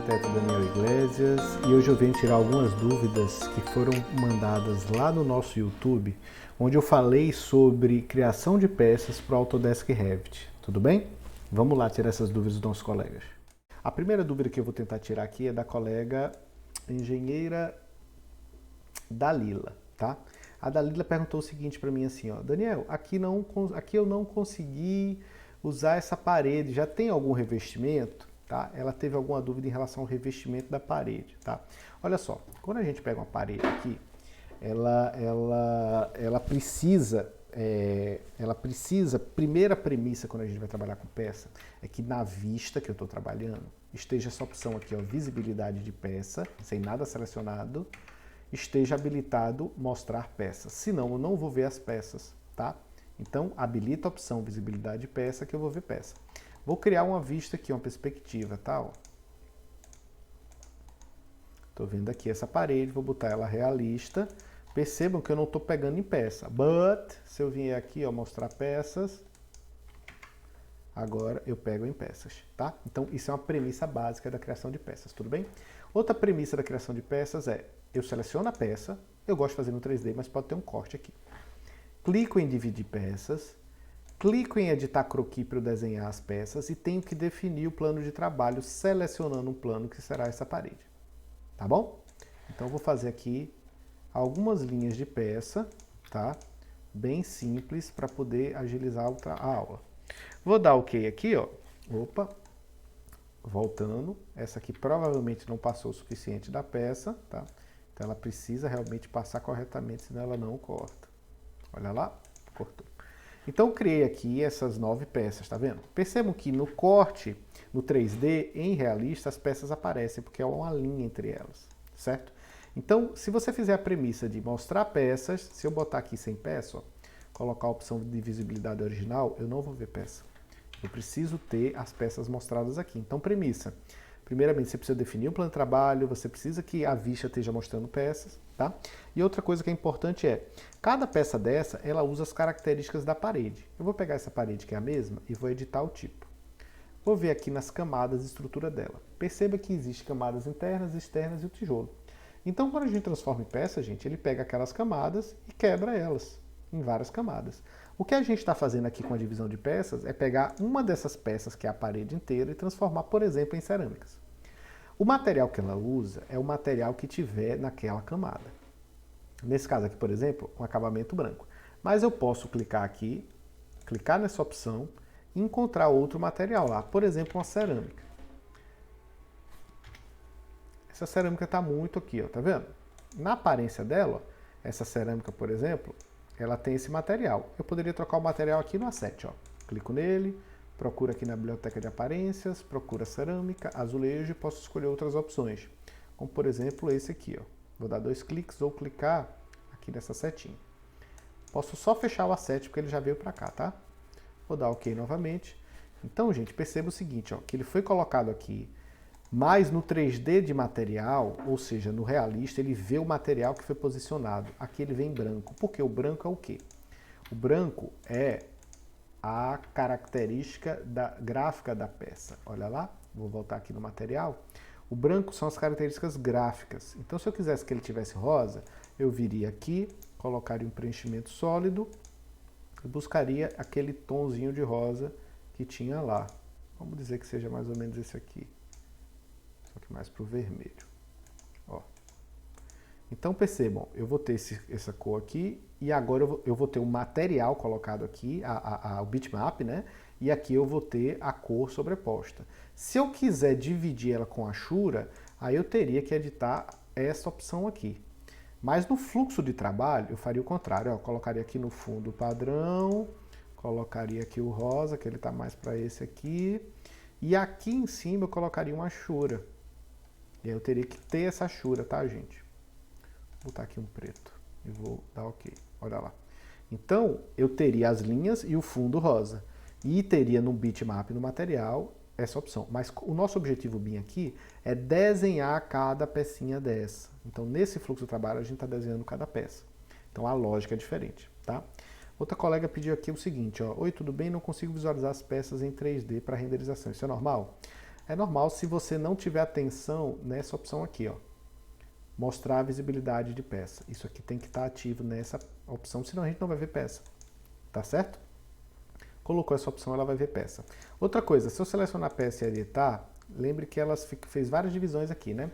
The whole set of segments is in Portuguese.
arquiteto Daniel Iglesias e hoje eu venho tirar algumas dúvidas que foram mandadas lá no nosso YouTube, onde eu falei sobre criação de peças para o Autodesk Revit. Tudo bem? Vamos lá tirar essas dúvidas dos nossos colegas. A primeira dúvida que eu vou tentar tirar aqui é da colega engenheira Dalila, tá? A Dalila perguntou o seguinte para mim assim, ó, Daniel, aqui eu não consegui usar essa parede, já tem algum revestimento? Tá? Ela teve alguma dúvida em relação ao revestimento da parede, tá? Olha só, quando a gente pega uma parede aqui, ela precisa, primeira premissa quando a gente vai trabalhar com peça, é que na vista que eu estou trabalhando, esteja essa opção aqui, ó, visibilidade de peça, sem nada selecionado, esteja habilitado mostrar peças, senão eu não vou ver as peças, tá? Então, habilita a opção visibilidade de peça que eu vou ver peça. Vou criar uma vista aqui, uma perspectiva, tá? Estou vendo aqui essa parede, vou botar ela realista. Percebam que eu não estou pegando em peça. But, se eu vier aqui, ó, mostrar peças, agora eu pego em peças, tá? Então, isso é uma premissa básica da criação de peças, tudo bem? Outra premissa da criação de peças é, eu seleciono a peça, eu gosto de fazer no 3D, mas pode ter um corte aqui. Clico em dividir peças, clico em editar croquis para eu desenhar as peças e tenho que definir o plano de trabalho selecionando um plano que será essa parede. Tá bom? Então eu vou fazer aqui algumas linhas de peça, tá? Bem simples para poder agilizar a aula. Vou dar OK aqui, ó. Opa. Voltando. Essa aqui provavelmente não passou o suficiente da peça, tá? Então ela precisa realmente passar corretamente, senão ela não corta. Olha lá, cortou. Então, eu criei aqui essas 9 peças, tá vendo? Percebam que no corte, no 3D, em realista, as peças aparecem, porque é uma linha entre elas, certo? Então, se você fizer a premissa de mostrar peças, se eu botar aqui sem peça, ó, colocar a opção de visibilidade original, eu não vou ver peça. Eu preciso ter as peças mostradas aqui. Então, premissa. Primeiramente, você precisa definir um plano de trabalho, você precisa que a vista esteja mostrando peças, tá? E outra coisa que é importante é, cada peça dessa, ela usa as características da parede. Eu vou pegar essa parede que é a mesma e vou editar o tipo. Vou ver aqui nas camadas de estrutura dela. Perceba que existem camadas internas, externas e o tijolo. Então, quando a gente transforma em peça, gente, ele pega aquelas camadas e quebra elas em várias camadas. O que a gente está fazendo aqui com a divisão de peças é pegar uma dessas peças, que é a parede inteira, e transformar, por exemplo, em cerâmicas. O material que ela usa é o material que tiver naquela camada. Nesse caso aqui, por exemplo, um acabamento branco. Mas eu posso clicar aqui, clicar nessa opção e encontrar outro material lá. Por exemplo, uma cerâmica. Essa cerâmica está muito aqui, ó, tá vendo? Na aparência dela, ó, essa cerâmica, por exemplo, ela tem esse material. Eu poderia trocar o material aqui no asset, ó. Clico nele, procuro aqui na biblioteca de aparências, procura cerâmica, azulejo e posso escolher outras opções. Como, por exemplo, esse aqui, ó. Vou dar 2 cliques ou clicar aqui nessa setinha. Posso só fechar o asset porque ele já veio para cá, tá? Vou dar OK novamente. Então, gente, perceba o seguinte, ó, que ele foi colocado aqui, mas no 3D de material, ou seja, no realista, ele vê o material que foi posicionado. Aqui ele vem branco. Porque o branco é o quê? O branco é a característica gráfica da peça. Olha lá, vou voltar aqui no material. O branco são as características gráficas. Então, se eu quisesse que ele tivesse rosa, eu viria aqui, colocaria um preenchimento sólido e buscaria aquele tonzinho de rosa que tinha lá. Vamos dizer que seja mais ou menos esse aqui. Só que mais para o vermelho. Ó. Então percebam, eu vou ter essa cor aqui e agora eu vou ter o material colocado aqui, o bitmap, né? E aqui eu vou ter a cor sobreposta. Se eu quiser dividir ela com a Ashura, aí eu teria que editar essa opção aqui. Mas no fluxo de trabalho eu faria o contrário, ó, eu colocaria aqui no fundo padrão, colocaria aqui o rosa, que ele está mais para esse aqui, e aqui em cima eu colocaria uma Ashura. E aí eu teria que ter essa Ashura, tá, gente? Vou botar aqui um preto e vou dar OK. Olha lá. Então, eu teria as linhas e o fundo rosa. E teria no bitmap, no material, essa opção. Mas o nosso objetivo BIM aqui é desenhar cada pecinha dessa. Então, nesse fluxo de trabalho, a gente está desenhando cada peça. Então, a lógica é diferente, tá? Outra colega pediu aqui o seguinte, ó. Oi, tudo bem? Não consigo visualizar as peças em 3D para renderização. Isso é normal? É normal se você não tiver atenção nessa opção aqui, ó. Mostrar a visibilidade de peça. Isso aqui tem que estar ativo nessa opção, senão a gente não vai ver peça. Tá certo? Colocou essa opção, ela vai ver peça. Outra coisa, se eu selecionar a peça e editar, lembre que ela fez várias divisões aqui, né?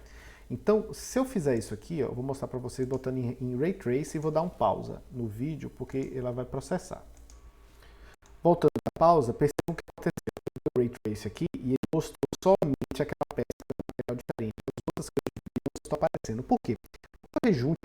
Então, se eu fizer isso aqui, ó, eu vou mostrar para vocês botando em Ray Trace e vou dar um pausa no vídeo, porque ela vai processar. Voltando à pausa, percebam o que aconteceu com o Ray Trace aqui, e ele mostrou somente aquela peça com material diferente. As outras coisas não estão aparecendo. Por quê? O rejunte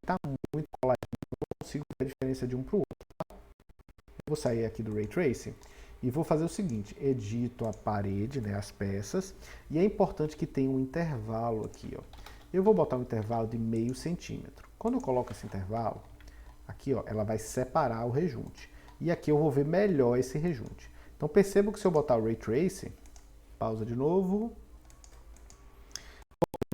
está muito coladinho, eu não consigo ver a diferença de um para o outro. Tá? Eu vou sair aqui do Ray Trace e vou fazer o seguinte, edito a parede, né, as peças, e é importante que tenha um intervalo aqui, ó. Eu vou botar um intervalo de meio centímetro. Quando eu coloco esse intervalo, aqui, ó, ela vai separar o rejunte. E aqui eu vou ver melhor esse rejunte. Então percebam que se eu botar o Ray Trace, pausa de novo.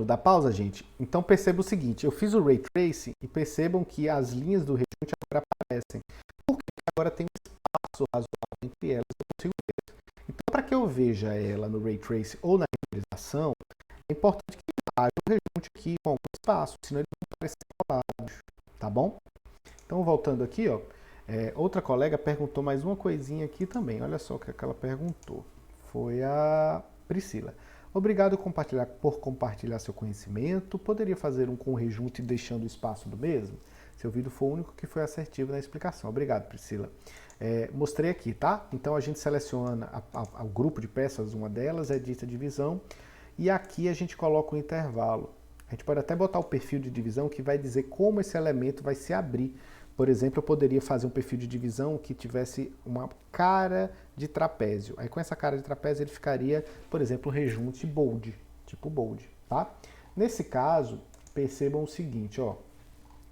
Dá pausa, gente? Então perceba o seguinte, eu fiz o Ray Trace e percebam que as linhas do rejunte agora aparecem. Porque agora tem um espaço razoável entre elas, eu consigo ver. Então para que eu veja ela no Ray Trace ou na renderização, é importante que haja um rejunte aqui com algum espaço, senão ele não parece colados, tá bom? Então voltando aqui, ó. Outra colega perguntou mais uma coisinha aqui também. Olha só o que ela perguntou. Foi a Priscila. Obrigado por compartilhar seu conhecimento. Poderia fazer um com rejunte deixando o espaço do mesmo? Seu vídeo foi o único que foi assertivo na explicação. Obrigado, Priscila. Mostrei aqui, tá? Então a gente seleciona o grupo de peças, uma delas, edita a divisão, e aqui a gente coloca o intervalo. A gente pode até botar o perfil de divisão que vai dizer como esse elemento vai se abrir. Por exemplo, eu poderia fazer um perfil de divisão que tivesse uma cara de trapézio. Aí com essa cara de trapézio ele ficaria, por exemplo, rejunte bold, tipo bold, tá? Nesse caso, percebam o seguinte, ó,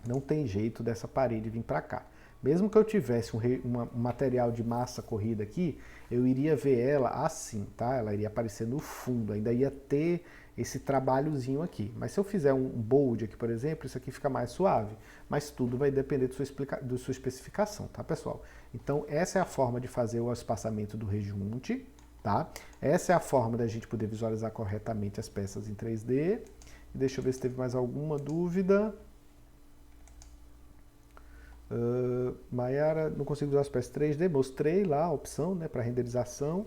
não tem jeito dessa parede vir para cá. Mesmo que eu tivesse um material de massa corrida aqui, eu iria ver ela assim, tá? Ela iria aparecer no fundo, ainda ia ter esse trabalhozinho aqui. Mas se eu fizer um bold aqui, por exemplo, isso aqui fica mais suave. Mas tudo vai depender da sua especificação, tá, pessoal? Então, essa é a forma de fazer o espaçamento do rejunte, tá? Essa é a forma da gente poder visualizar corretamente as peças em 3D. Deixa eu ver se teve mais alguma dúvida. Mayara, não consigo usar as peças 3D, mostrei lá a opção, né, para renderização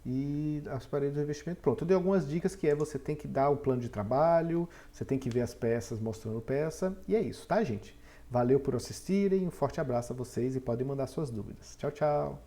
e as paredes de revestimento. Pronto, eu dei algumas dicas que você tem que dar o plano de trabalho, você tem que ver as peças mostrando peça, e é isso, tá, gente? Valeu por assistirem, um forte abraço a vocês e podem mandar suas dúvidas. Tchau, tchau!